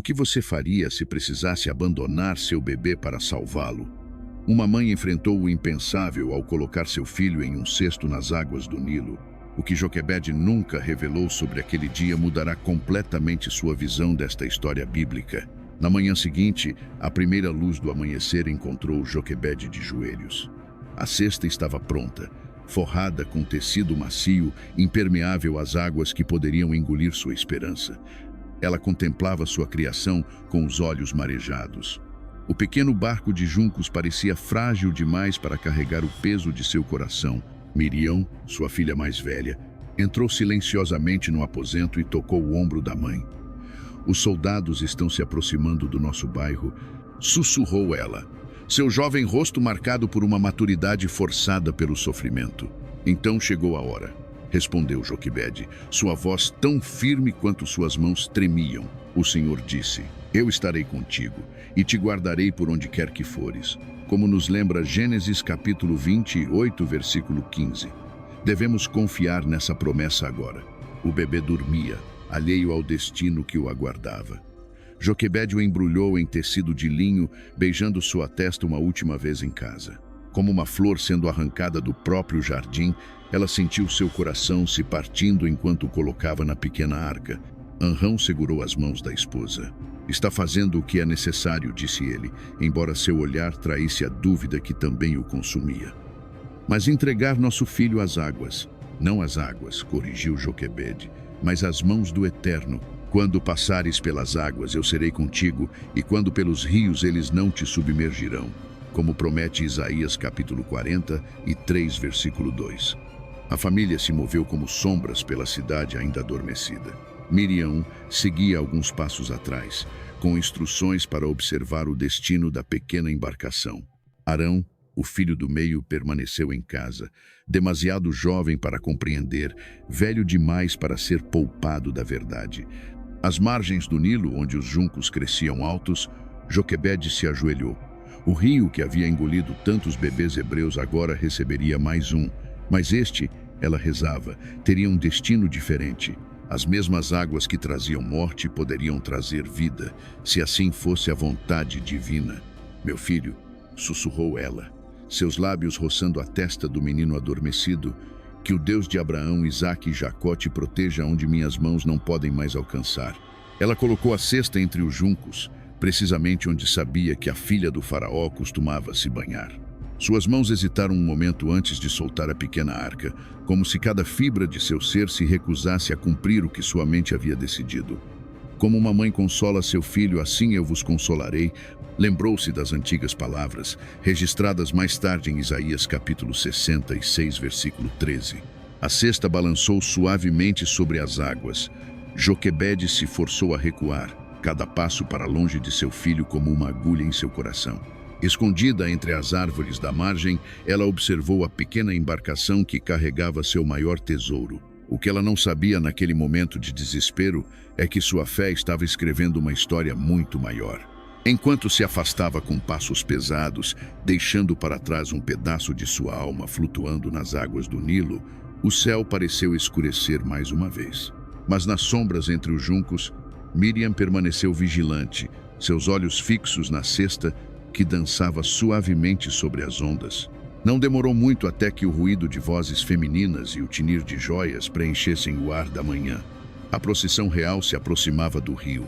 que você faria se precisasse abandonar seu bebê para salvá-lo? Uma mãe enfrentou o impensável ao colocar seu filho em um cesto nas águas do Nilo. O que Joquebede nunca revelou sobre aquele dia mudará completamente sua visão desta história bíblica. Na manhã seguinte, a primeira luz do amanhecer encontrou Joquebede de joelhos. A cesta estava pronta, forrada com tecido macio, impermeável às águas que poderiam engolir sua esperança. Ela contemplava sua criação com os olhos marejados. O pequeno barco de juncos parecia frágil demais para carregar o peso de seu coração. Miriam, sua filha mais velha, entrou silenciosamente no aposento e tocou o ombro da mãe. "Os soldados estão se aproximando do nosso bairro", sussurrou ela, seu jovem rosto marcado por uma maturidade forçada pelo sofrimento. "Então chegou a hora", respondeu Joquebede, sua voz tão firme quanto suas mãos tremiam. "O Senhor disse: eu estarei contigo e te guardarei por onde quer que fores", como nos lembra Gênesis capítulo 28, versículo 15. Devemos confiar nessa promessa agora. O bebê dormia, alheio ao destino que o aguardava. Joquebede o embrulhou em tecido de linho, beijando sua testa uma última vez em casa. Como uma flor sendo arrancada do próprio jardim, ela sentiu seu coração se partindo enquanto o colocava na pequena arca. Anrão segurou as mãos da esposa. "Está fazendo o que é necessário", disse ele, embora seu olhar traísse a dúvida que também o consumia. "Mas entregar nosso filho às águas." "Não às águas", corrigiu Joquebede, "mas às mãos do Eterno. Quando passares pelas águas, eu serei contigo, e quando pelos rios, eles não te submergirão", como promete Isaías capítulo 43, versículo 2. A família se moveu como sombras pela cidade ainda adormecida. Miriam seguia alguns passos atrás, com instruções para observar o destino da pequena embarcação. Arão, o filho do meio, permaneceu em casa, demasiado jovem para compreender, velho demais para ser poupado da verdade. Às margens do Nilo, onde os juncos cresciam altos, Joquebede se ajoelhou. O rio que havia engolido tantos bebês hebreus agora receberia mais um, mas este, ela rezava, teria um destino diferente. As mesmas águas que traziam morte poderiam trazer vida, se assim fosse a vontade divina. "Meu filho", sussurrou ela, seus lábios roçando a testa do menino adormecido, "que o Deus de Abraão, Isaque e Jacó te proteja onde minhas mãos não podem mais alcançar." Ela colocou a cesta entre os juncos, precisamente onde sabia que a filha do faraó costumava se banhar. Suas mãos hesitaram um momento antes de soltar a pequena arca, como se cada fibra de seu ser se recusasse a cumprir o que sua mente havia decidido. "Como uma mãe consola seu filho, assim eu vos consolarei", lembrou-se das antigas palavras, registradas mais tarde em Isaías capítulo 66, versículo 13. A cesta balançou suavemente sobre as águas. Joquebede se forçou a recuar, cada passo para longe de seu filho como uma agulha em seu coração. Escondida entre as árvores da margem, ela observou a pequena embarcação que carregava seu maior tesouro. O que ela não sabia naquele momento de desespero é que sua fé estava escrevendo uma história muito maior. Enquanto se afastava com passos pesados, deixando para trás um pedaço de sua alma flutuando nas águas do Nilo, o céu pareceu escurecer mais uma vez. Mas nas sombras entre os juncos, Miriam permaneceu vigilante, seus olhos fixos na cesta que dançava suavemente sobre as ondas. Não demorou muito até que o ruído de vozes femininas e o tinir de joias preenchessem o ar da manhã. A procissão real se aproximava do rio.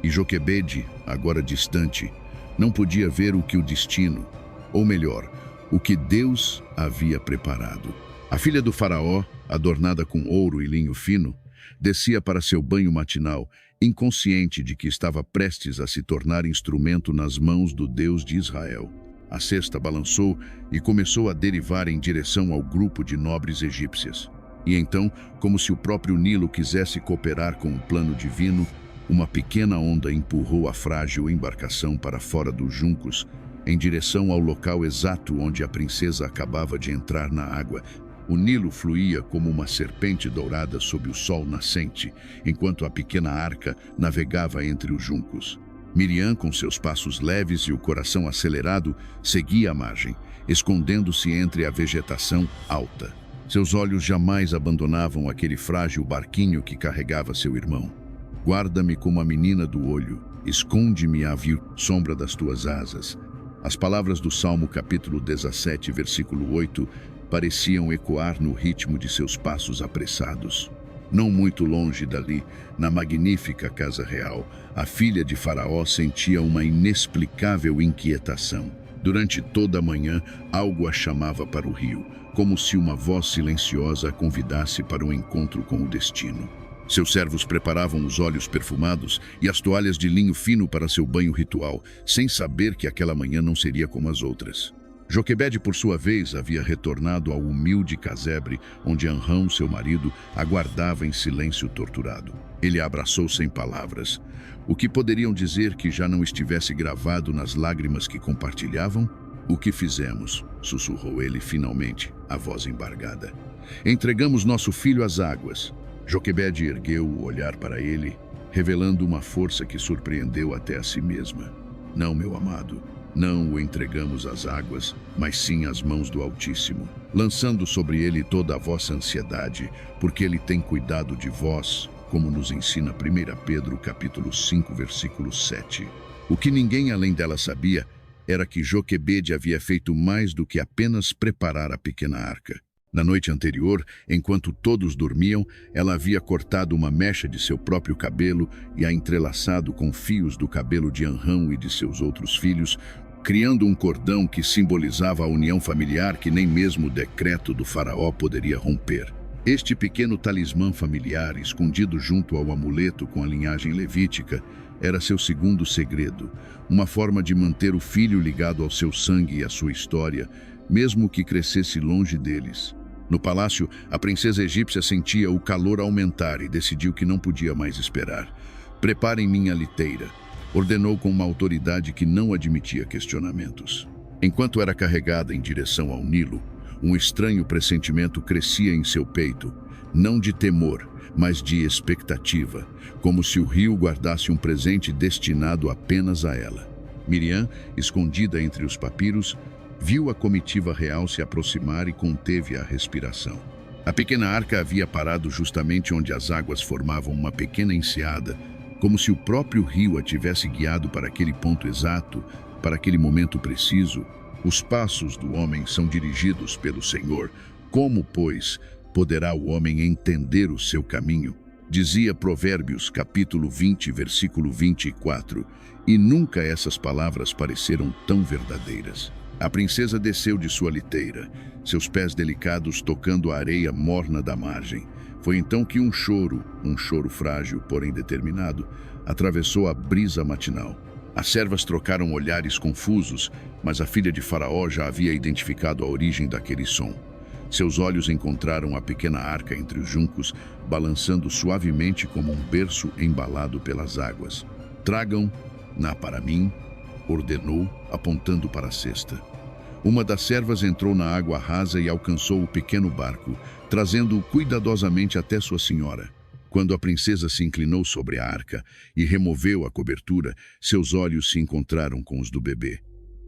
E Joquebede, agora distante, não podia ver o que o destino, ou melhor, o que Deus havia preparado. A filha do faraó, adornada com ouro e linho fino, descia para seu banho matinal, inconsciente de que estava prestes a se tornar instrumento nas mãos do Deus de Israel. A cesta balançou e começou a derivar em direção ao grupo de nobres egípcias. E então, como se o próprio Nilo quisesse cooperar com o plano divino, uma pequena onda empurrou a frágil embarcação para fora dos juncos, em direção ao local exato onde a princesa acabava de entrar na água. O Nilo fluía como uma serpente dourada sob o sol nascente, enquanto a pequena arca navegava entre os juncos. Miriam, com seus passos leves e o coração acelerado, seguia a margem, escondendo-se entre a vegetação alta. Seus olhos jamais abandonavam aquele frágil barquinho que carregava seu irmão. Guarda-me como a menina do olho, esconde-me à sombra das tuas asas. As palavras do Salmo capítulo 17, versículo 8, pareciam ecoar no ritmo de seus passos apressados. Não muito longe dali, na magnífica casa real, a filha de Faraó sentia uma inexplicável inquietação. Durante toda a manhã, algo a chamava para o rio, como se uma voz silenciosa a convidasse para um encontro com o destino. Seus servos preparavam os óleos perfumados e as toalhas de linho fino para seu banho ritual, sem saber que aquela manhã não seria como as outras. Joquebede, por sua vez, havia retornado ao humilde casebre, onde Anrão, seu marido, aguardava em silêncio torturado. Ele a abraçou sem palavras. O que poderiam dizer que já não estivesse gravado nas lágrimas que compartilhavam? O que fizemos? Sussurrou ele finalmente, a voz embargada. Entregamos nosso filho às águas. Joquebede ergueu o olhar para ele, revelando uma força que surpreendeu até a si mesma. Não, meu amado. Não o entregamos às águas, mas sim às mãos do Altíssimo, lançando sobre ele toda a vossa ansiedade, porque ele tem cuidado de vós, como nos ensina 1 Pedro capítulo 5, versículo 7. O que ninguém além dela sabia era que Joquebede havia feito mais do que apenas preparar a pequena arca. Na noite anterior, enquanto todos dormiam, ela havia cortado uma mecha de seu próprio cabelo e a entrelaçado com fios do cabelo de Anrão e de seus outros filhos, criando um cordão que simbolizava a união familiar que nem mesmo o decreto do faraó poderia romper. Este pequeno talismã familiar, escondido junto ao amuleto com a linhagem levítica, era seu segundo segredo, uma forma de manter o filho ligado ao seu sangue e à sua história, mesmo que crescesse longe deles. No palácio, a princesa egípcia sentia o calor aumentar e decidiu que não podia mais esperar. "Preparem minha liteira", ordenou com uma autoridade que não admitia questionamentos. Enquanto era carregada em direção ao Nilo, um estranho pressentimento crescia em seu peito, não de temor, mas de expectativa, como se o rio guardasse um presente destinado apenas a ela. Miriam, escondida entre os papiros, viu a comitiva real se aproximar e conteve a respiração. A pequena arca havia parado justamente onde as águas formavam uma pequena enseada, como se o próprio rio a tivesse guiado para aquele ponto exato, para aquele momento preciso. Os passos do homem são dirigidos pelo Senhor. Como, pois, poderá o homem entender o seu caminho? Dizia Provérbios, capítulo 20, versículo 24, e nunca essas palavras pareceram tão verdadeiras. A princesa desceu de sua liteira, seus pés delicados tocando a areia morna da margem. Foi então que um choro frágil, porém determinado, atravessou a brisa matinal. As servas trocaram olhares confusos, mas a filha de Faraó já havia identificado a origem daquele som. Seus olhos encontraram a pequena arca entre os juncos, balançando suavemente como um berço embalado pelas águas. "Tragam-na para mim", ordenou, apontando para a cesta. Uma das servas entrou na água rasa e alcançou o pequeno barco, trazendo-o cuidadosamente até sua senhora. Quando a princesa se inclinou sobre a arca e removeu a cobertura, seus olhos se encontraram com os do bebê.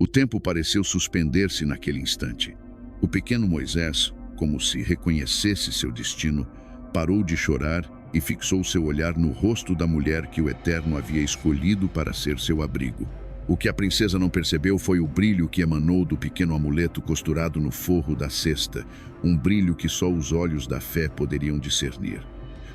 O tempo pareceu suspender-se naquele instante. O pequeno Moisés, como se reconhecesse seu destino, parou de chorar e fixou seu olhar no rosto da mulher que o Eterno havia escolhido para ser seu abrigo. O que a princesa não percebeu foi o brilho que emanou do pequeno amuleto costurado no forro da cesta, um brilho que só os olhos da fé poderiam discernir,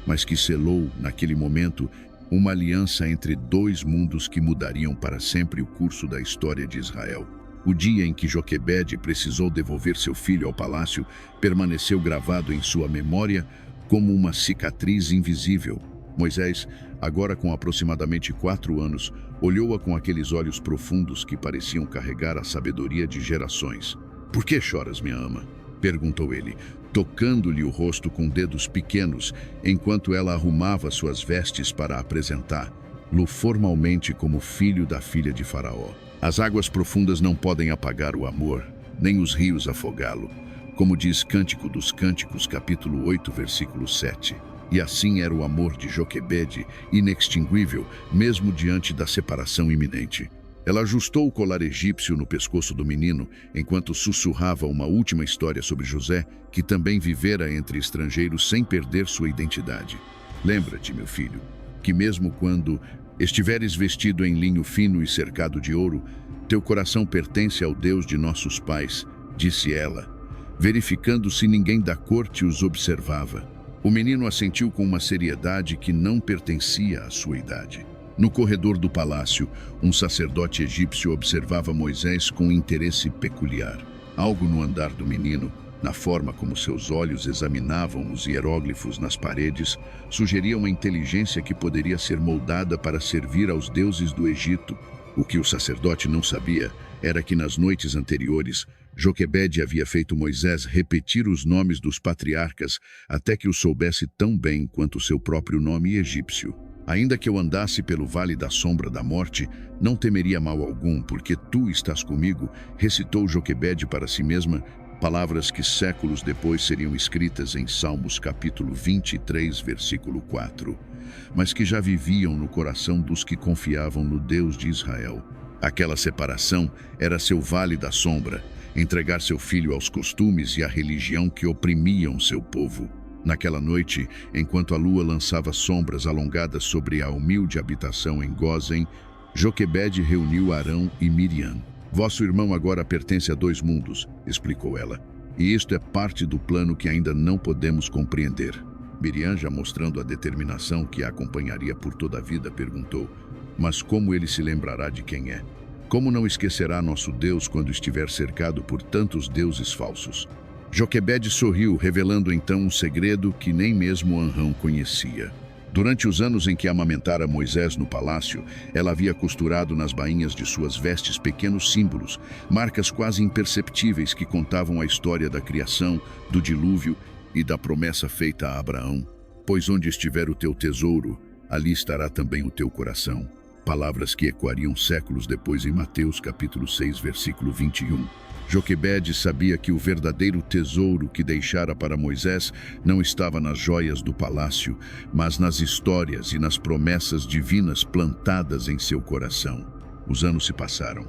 mas que selou, naquele momento, uma aliança entre dois mundos que mudariam para sempre o curso da história de Israel. O dia em que Joquebede precisou devolver seu filho ao palácio permaneceu gravado em sua memória como uma cicatriz invisível. Moisés, agora com aproximadamente 4 anos, olhou-a com aqueles olhos profundos que pareciam carregar a sabedoria de gerações. "Por que choras, minha ama?", perguntou ele, tocando-lhe o rosto com dedos pequenos, enquanto ela arrumava suas vestes para apresentá-lo formalmente como filho da filha de Faraó. "As águas profundas não podem apagar o amor, nem os rios afogá-lo", como diz Cântico dos Cânticos, capítulo 8, versículo 7. E assim era o amor de Joquebede, inextinguível, mesmo diante da separação iminente. Ela ajustou o colar egípcio no pescoço do menino, enquanto sussurrava uma última história sobre José, que também vivera entre estrangeiros sem perder sua identidade. "Lembra-te, meu filho, que mesmo quando estiveres vestido em linho fino e cercado de ouro, teu coração pertence ao Deus de nossos pais, disse ela, verificando se ninguém da corte os observava. O menino assentiu com uma seriedade que não pertencia à sua idade. No corredor do palácio, um sacerdote egípcio observava Moisés com interesse peculiar. Algo no andar do menino, na forma como seus olhos examinavam os hieróglifos nas paredes, sugeria uma inteligência que poderia ser moldada para servir aos deuses do Egito. O que o sacerdote não sabia era que nas noites anteriores, Joquebede havia feito Moisés repetir os nomes dos patriarcas até que o soubesse tão bem quanto seu próprio nome egípcio. Ainda que eu andasse pelo vale da sombra da morte, não temeria mal algum, porque tu estás comigo, recitou Joquebede para si mesma, palavras que séculos depois seriam escritas em Salmos capítulo 23, versículo 4, mas que já viviam no coração dos que confiavam no Deus de Israel. Aquela separação era seu vale da sombra, entregar seu filho aos costumes e à religião que oprimiam seu povo. Naquela noite, enquanto a lua lançava sombras alongadas sobre a humilde habitação em Gósen, Joquebede reuniu Arão e Miriam. Vosso irmão agora pertence a 2 mundos, explicou ela, e isto é parte do plano que ainda não podemos compreender. Miriam, já mostrando a determinação que a acompanharia por toda a vida, perguntou, mas como ele se lembrará de quem é? Como não esquecerá nosso Deus quando estiver cercado por tantos deuses falsos? Joquebede sorriu, revelando então um segredo que nem mesmo Arão conhecia. Durante os anos em que amamentara Moisés no palácio, ela havia costurado nas bainhas de suas vestes pequenos símbolos, marcas quase imperceptíveis que contavam a história da criação, do dilúvio e da promessa feita a Abraão. Pois onde estiver o teu tesouro, ali estará também o teu coração. Palavras que ecoariam séculos depois em Mateus capítulo 6, versículo 21. Joquebede sabia que o verdadeiro tesouro que deixara para Moisés não estava nas joias do palácio, mas nas histórias e nas promessas divinas plantadas em seu coração. Os anos se passaram.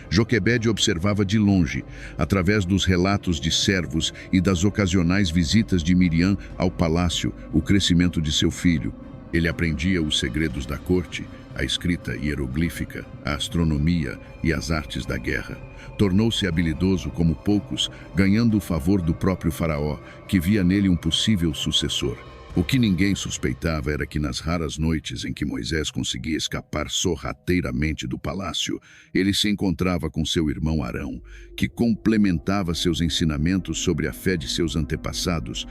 Joquebede observava de longe, através dos relatos de servos e das ocasionais visitas de Miriam ao palácio, o crescimento de seu filho. Ele aprendia os segredos da corte, a escrita hieroglífica, a astronomia e as artes da guerra. Tornou-se habilidoso como poucos, ganhando o favor do próprio faraó, que via nele um possível sucessor. O que ninguém suspeitava era que nas raras noites em que Moisés conseguia escapar sorrateiramente do palácio, ele se encontrava com seu irmão Arão, que complementava seus ensinamentos sobre a fé de seus antepassados.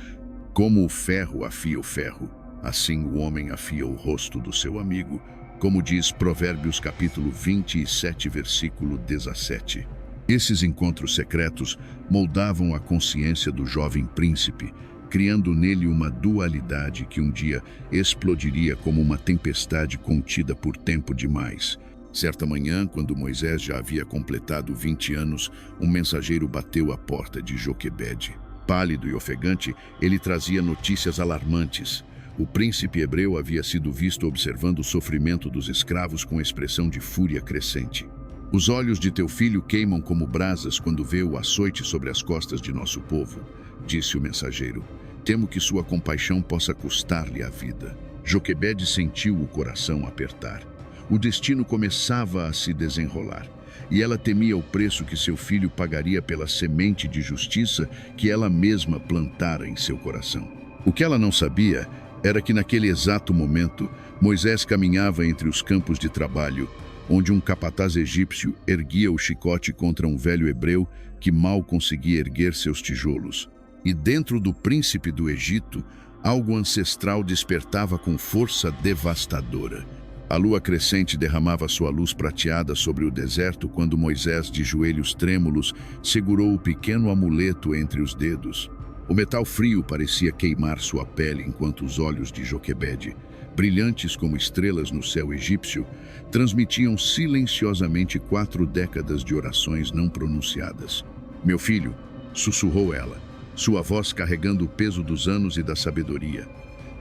Como o ferro afia o ferro, assim o homem afia o rosto do seu amigo, como diz Provérbios capítulo 27, versículo 17. Esses encontros secretos moldavam a consciência do jovem príncipe, criando nele uma dualidade que um dia explodiria como uma tempestade contida por tempo demais. Certa manhã, quando Moisés já havia completado 20 anos, um mensageiro bateu à porta de Joquebede. Pálido e ofegante, ele trazia notícias alarmantes. O príncipe hebreu havia sido visto observando o sofrimento dos escravos com expressão de fúria crescente. Os olhos de teu filho queimam como brasas quando vê o açoite sobre as costas de nosso povo, disse o mensageiro. Temo que sua compaixão possa custar-lhe a vida. Joquebede sentiu o coração apertar. O destino começava a se desenrolar, e ela temia o preço que seu filho pagaria pela semente de justiça que ela mesma plantara em seu coração. O que ela não sabia era que naquele exato momento, Moisés caminhava entre os campos de trabalho, onde um capataz egípcio erguia o chicote contra um velho hebreu que mal conseguia erguer seus tijolos. E dentro do príncipe do Egito, algo ancestral despertava com força devastadora. A lua crescente derramava sua luz prateada sobre o deserto quando Moisés, de joelhos trêmulos, segurou o pequeno amuleto entre os dedos. O metal frio parecia queimar sua pele enquanto os olhos de Joquebede, brilhantes como estrelas no céu egípcio, transmitiam silenciosamente 4 décadas de orações não pronunciadas. Meu filho, sussurrou ela, sua voz carregando o peso dos anos e da sabedoria.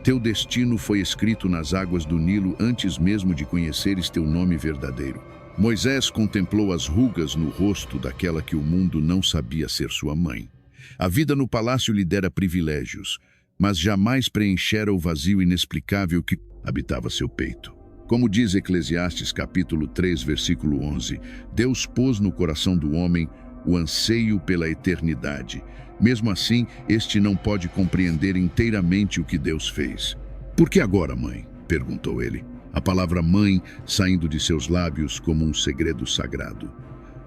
Teu destino foi escrito nas águas do Nilo antes mesmo de conheceres teu nome verdadeiro. Moisés contemplou as rugas no rosto daquela que o mundo não sabia ser sua mãe. A vida no palácio lhe dera privilégios, mas jamais preenchera o vazio inexplicável que habitava seu peito. Como diz Eclesiastes capítulo 3, versículo 11, Deus pôs no coração do homem o anseio pela eternidade. Mesmo assim, este não pode compreender inteiramente o que Deus fez. Por que agora, mãe? Perguntou ele, a palavra mãe saindo de seus lábios como um segredo sagrado.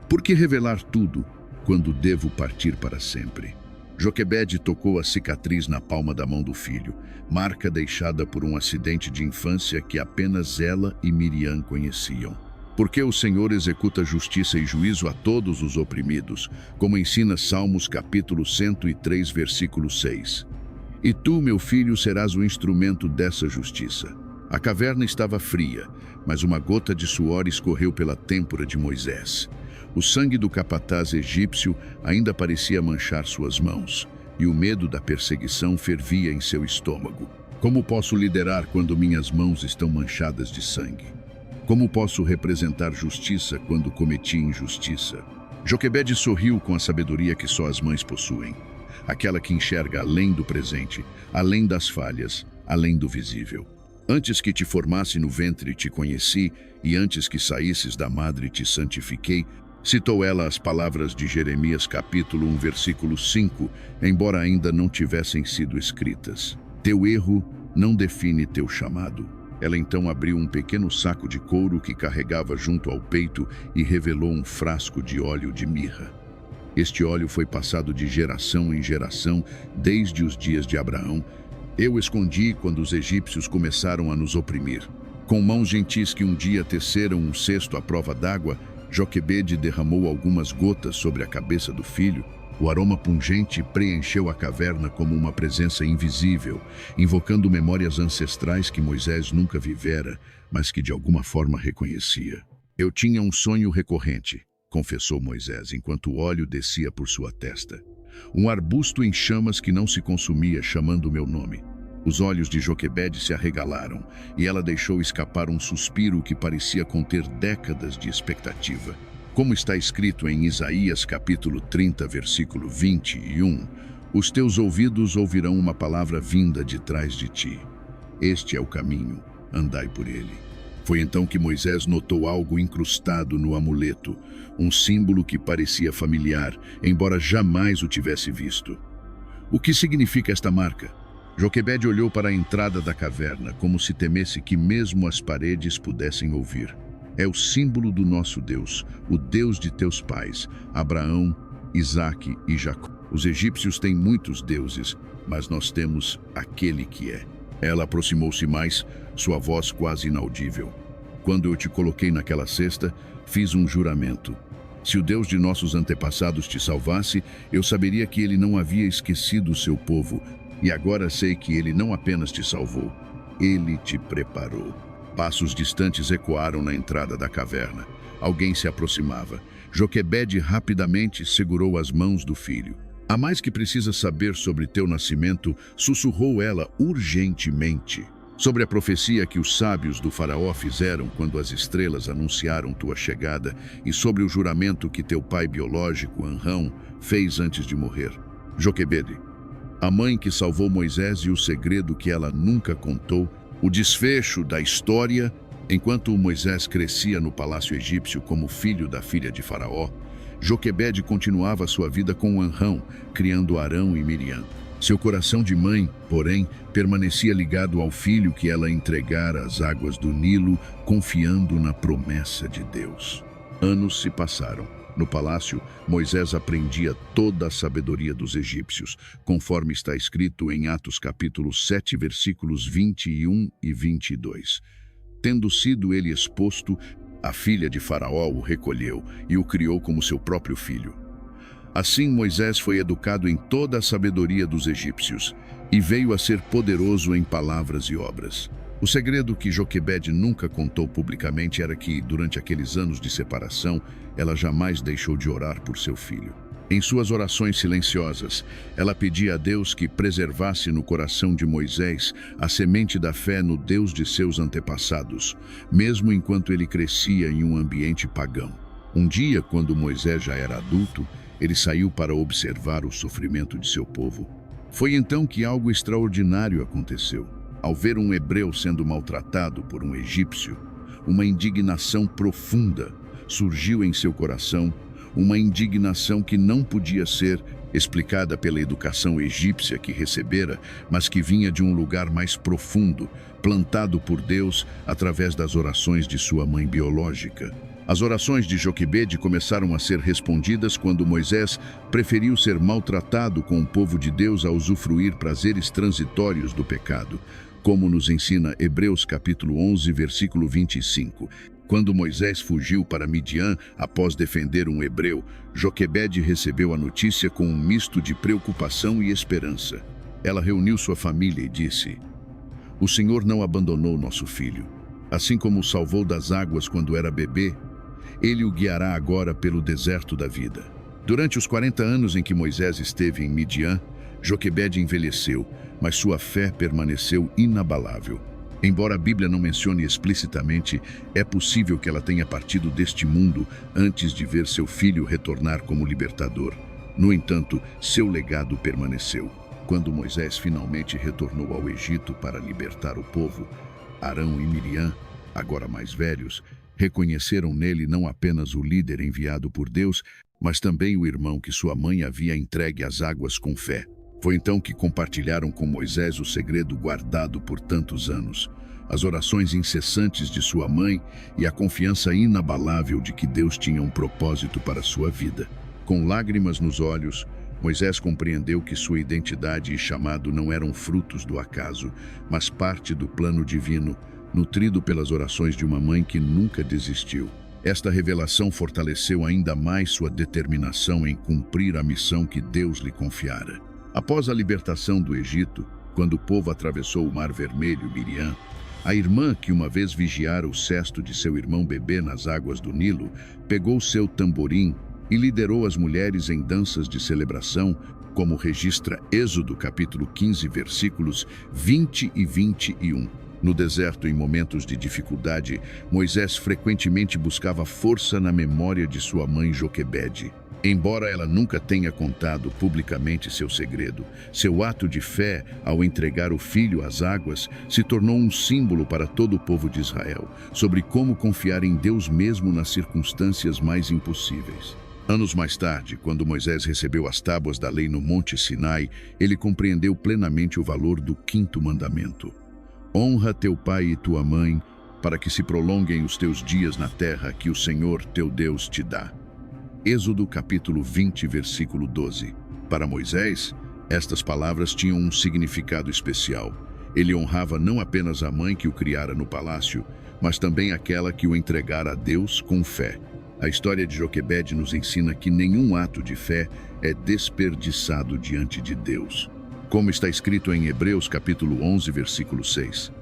Por que revelar tudo quando devo partir para sempre? Joquebede tocou a cicatriz na palma da mão do filho, marca deixada por um acidente de infância que apenas ela e Miriam conheciam. Porque o Senhor executa justiça e juízo a todos os oprimidos, como ensina Salmos capítulo 103, versículo 6. E tu, meu filho, serás o instrumento dessa justiça. A caverna estava fria, mas uma gota de suor escorreu pela têmpora de Moisés. O sangue do capataz egípcio ainda parecia manchar suas mãos, e o medo da perseguição fervia em seu estômago. Como posso liderar quando minhas mãos estão manchadas de sangue? Como posso representar justiça quando cometi injustiça? Joquebede sorriu com a sabedoria que só as mães possuem, aquela que enxerga além do presente, além das falhas, além do visível. Antes que te formasse no ventre te conheci, e antes que saísses da madre te santifiquei. Citou ela as palavras de Jeremias capítulo 1, versículo 5, embora ainda não tivessem sido escritas. Teu erro não define teu chamado. Ela então abriu um pequeno saco de couro que carregava junto ao peito e revelou um frasco de óleo de mirra. Este óleo foi passado de geração em geração desde os dias de Abraão. Eu escondi quando os egípcios começaram a nos oprimir. Com mãos gentis que um dia teceram um cesto à prova d'água, Joquebede derramou algumas gotas sobre a cabeça do filho. O aroma pungente preencheu a caverna como uma presença invisível, invocando memórias ancestrais que Moisés nunca vivera, mas que de alguma forma reconhecia. Eu tinha um sonho recorrente, confessou Moisés, enquanto o óleo descia por sua testa. Um arbusto em chamas que não se consumia, chamando meu nome. Os olhos de Joquebede se arregalaram, e ela deixou escapar um suspiro que parecia conter décadas de expectativa. Como está escrito em Isaías capítulo 30, versículo 21, os teus ouvidos ouvirão uma palavra vinda de trás de ti. Este é o caminho, andai por ele. Foi então que Moisés notou algo incrustado no amuleto, um símbolo que parecia familiar, embora jamais o tivesse visto. O que significa esta marca? Joquebede olhou para a entrada da caverna, como se temesse que mesmo as paredes pudessem ouvir. É o símbolo do nosso Deus, o Deus de teus pais, Abraão, Isaque e Jacó. Os egípcios têm muitos deuses, mas nós temos aquele que é. Ela aproximou-se mais, sua voz quase inaudível. Quando eu te coloquei naquela cesta, fiz um juramento. Se o Deus de nossos antepassados te salvasse, eu saberia que ele não havia esquecido o seu povo. E agora sei que ele não apenas te salvou, ele te preparou. Passos distantes ecoaram na entrada da caverna. Alguém se aproximava. Joquebede rapidamente segurou as mãos do filho. Há mais que precisa saber sobre teu nascimento, sussurrou ela urgentemente. Sobre a profecia que os sábios do faraó fizeram quando as estrelas anunciaram tua chegada e sobre o juramento que teu pai biológico, Anrão, fez antes de morrer. Joquebede, a mãe que salvou Moisés e o segredo que ela nunca contou, o desfecho da história, enquanto Moisés crescia no palácio egípcio como filho da filha de Faraó, Joquebede continuava sua vida com Anrão, criando Arão e Miriam. Seu coração de mãe, porém, permanecia ligado ao filho que ela entregara às águas do Nilo, confiando na promessa de Deus. Anos se passaram. No palácio, Moisés aprendia toda a sabedoria dos egípcios, conforme está escrito em Atos capítulo 7, versículos 21 e 22. Tendo sido ele exposto, a filha de Faraó o recolheu e o criou como seu próprio filho. Assim Moisés foi educado em toda a sabedoria dos egípcios e veio a ser poderoso em palavras e obras. O segredo que Joquebede nunca contou publicamente era que, durante aqueles anos de separação, ela jamais deixou de orar por seu filho. Em suas orações silenciosas, ela pedia a Deus que preservasse no coração de Moisés a semente da fé no Deus de seus antepassados, mesmo enquanto ele crescia em um ambiente pagão. Um dia, quando Moisés já era adulto, ele saiu para observar o sofrimento de seu povo. Foi então que algo extraordinário aconteceu. Ao ver um hebreu sendo maltratado por um egípcio, uma indignação profunda surgiu em seu coração, uma indignação que não podia ser explicada pela educação egípcia que recebera, mas que vinha de um lugar mais profundo, plantado por Deus através das orações de sua mãe biológica. As orações de Joquebede começaram a ser respondidas quando Moisés preferiu ser maltratado com o povo de Deus a usufruir prazeres transitórios do pecado, como nos ensina Hebreus capítulo 11, versículo 25. Quando Moisés fugiu para Midian após defender um hebreu, Joquebede recebeu a notícia com um misto de preocupação e esperança. Ela reuniu sua família e disse: "O Senhor não abandonou nosso filho. Assim como o salvou das águas quando era bebê, Ele o guiará agora pelo deserto da vida." Durante os 40 anos em que Moisés esteve em Midian, Joquebede envelheceu, mas sua fé permaneceu inabalável. Embora a Bíblia não mencione explicitamente, é possível que ela tenha partido deste mundo antes de ver seu filho retornar como libertador. No entanto, seu legado permaneceu. Quando Moisés finalmente retornou ao Egito para libertar o povo, Arão e Miriam, agora mais velhos, reconheceram nele não apenas o líder enviado por Deus, mas também o irmão que sua mãe havia entregue às águas com fé. Foi então que compartilharam com Moisés o segredo guardado por tantos anos, as orações incessantes de sua mãe e a confiança inabalável de que Deus tinha um propósito para sua vida. Com lágrimas nos olhos, Moisés compreendeu que sua identidade e chamado não eram frutos do acaso, mas parte do plano divino, nutrido pelas orações de uma mãe que nunca desistiu. Esta revelação fortaleceu ainda mais sua determinação em cumprir a missão que Deus lhe confiara. Após a libertação do Egito, quando o povo atravessou o Mar Vermelho, Miriam, a irmã que uma vez vigiara o cesto de seu irmão bebê nas águas do Nilo, pegou seu tamborim e liderou as mulheres em danças de celebração, como registra Êxodo capítulo 15, versículos 20 e 21. No deserto, em momentos de dificuldade, Moisés frequentemente buscava força na memória de sua mãe Joquebede. Embora ela nunca tenha contado publicamente seu segredo, seu ato de fé ao entregar o filho às águas se tornou um símbolo para todo o povo de Israel, sobre como confiar em Deus mesmo nas circunstâncias mais impossíveis. Anos mais tarde, quando Moisés recebeu as tábuas da lei no Monte Sinai, ele compreendeu plenamente o valor do 5º mandamento. Honra teu pai e tua mãe, para que se prolonguem os teus dias na terra que o Senhor teu Deus te dá. Êxodo capítulo 20, versículo 12. Para Moisés, estas palavras tinham um significado especial. Ele honrava não apenas a mãe que o criara no palácio, mas também aquela que o entregara a Deus com fé. A história de Joquebede nos ensina que nenhum ato de fé é desperdiçado diante de Deus. Como está escrito em Hebreus capítulo 11, versículo 6.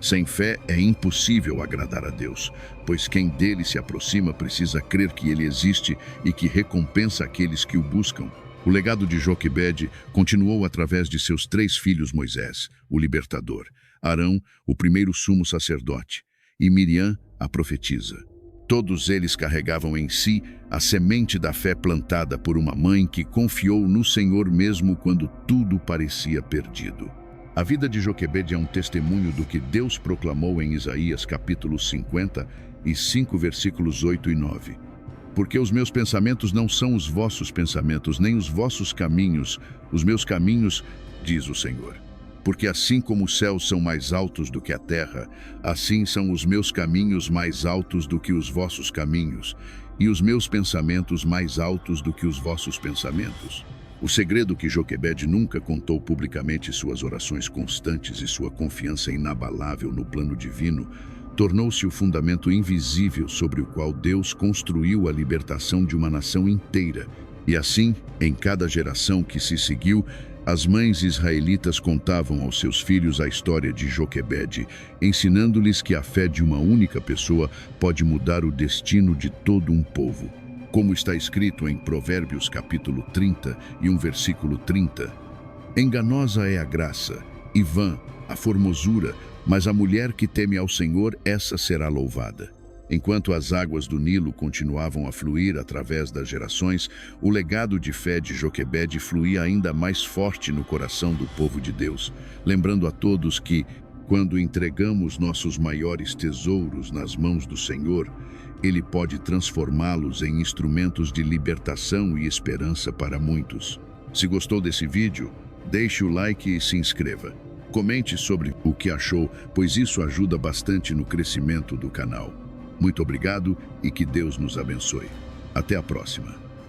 Sem fé é impossível agradar a Deus, pois quem dele se aproxima precisa crer que ele existe e que recompensa aqueles que o buscam. O legado de Joquebede continuou através de seus 3 filhos Moisés, o libertador, Arão, o primeiro sumo sacerdote, e Miriam, a profetisa. Todos eles carregavam em si a semente da fé plantada por uma mãe que confiou no Senhor mesmo quando tudo parecia perdido. A vida de Joquebede é um testemunho do que Deus proclamou em Isaías capítulo 55, versículos 8 e 9. Porque os meus pensamentos não são os vossos pensamentos, nem os vossos caminhos, os meus caminhos, diz o Senhor. Porque assim como os céus são mais altos do que a terra, assim são os meus caminhos mais altos do que os vossos caminhos, e os meus pensamentos mais altos do que os vossos pensamentos. O segredo que Joquebede nunca contou publicamente, suas orações constantes e sua confiança inabalável no plano divino, tornou-se o fundamento invisível sobre o qual Deus construiu a libertação de uma nação inteira. E assim, em cada geração que se seguiu, as mães israelitas contavam aos seus filhos a história de Joquebede, ensinando-lhes que a fé de uma única pessoa pode mudar o destino de todo um povo. Como está escrito em Provérbios capítulo 30 e versículo 30, enganosa é a graça, e vã a formosura, mas a mulher que teme ao Senhor, essa será louvada. Enquanto as águas do Nilo continuavam a fluir através das gerações, o legado de fé de Joquebede fluía ainda mais forte no coração do povo de Deus, lembrando a todos que, Quando entregamos nossos maiores tesouros nas mãos do Senhor, Ele pode transformá-los em instrumentos de libertação e esperança para muitos. Se gostou desse vídeo, deixe o like e se inscreva. Comente sobre o que achou, pois isso ajuda bastante no crescimento do canal. Muito obrigado e que Deus nos abençoe. Até a próxima.